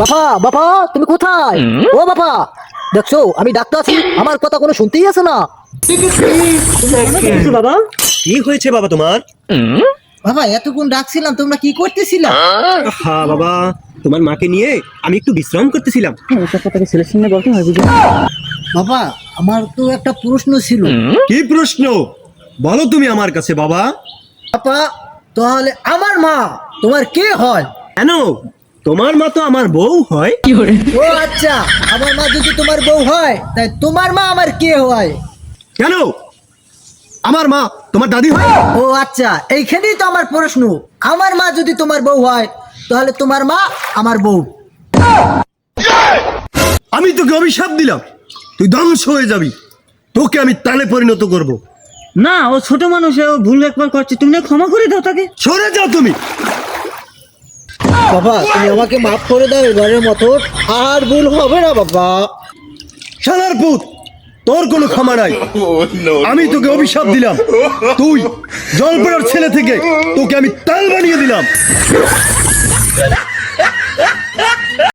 বাবা বাবা তুমি কোথায়? ও বাবা, দেখছো আমি ডাক্তার আছি, আমার কথা কোনো শুনতেই আছে না। বাবা কি হয়েছে বাবা তোমার? বাবা এতক্ষণ ডাকছিলাম, তোমরা কি করতেছিলা? হ্যাঁ বাবা, তোমার মাকে নিয়ে আমি একটু বিশ্রাম করতেছিলাম। ছেলের সঙ্গে বলতে হয় বুঝি। বাবা আমার তো একটা প্রশ্ন ছিল। কি প্রশ্ন বলো তুমি আমার কাছে বাবা? বাবা তাহলে আমার মা তোমার কে হয়? কেন, তোমার মা তো আমার বউ হয়। ও আচ্ছা, আমার মা যদি তোমার বউ হয় তাই তোমার মা আমার কে হয়? কেন, আমার মা তোমার দাদি হয়? ও আচ্ছা, এইখানেই তো আমার প্রশ্ন। আমার মা যদি তোমার বউ হয় তাহলে তোমার মা আমার বউ। আমি তোকে অভিশাপ দিলাম, তুই ধ্বংস হয়ে যাবি, তোকে আমি তালে পরিণত করব। না, ও ছোট মানুষ, ও ভুল একবার করছে, তুমি না ক্ষমা করে দাও তাকে। সরে যাও তুমি। বাবা তুমি আমাকে মাফ করে দাও, এবারের মতো আর ভুল হবে না বাবা। শালার পুত, তোর কোনো ক্ষমা নাই। আমি তোকে অভিশাপ দিলাম, তুই জলপড়ার ছেলে থেকে তোকে আমি তাল বানিয়ে দিলাম।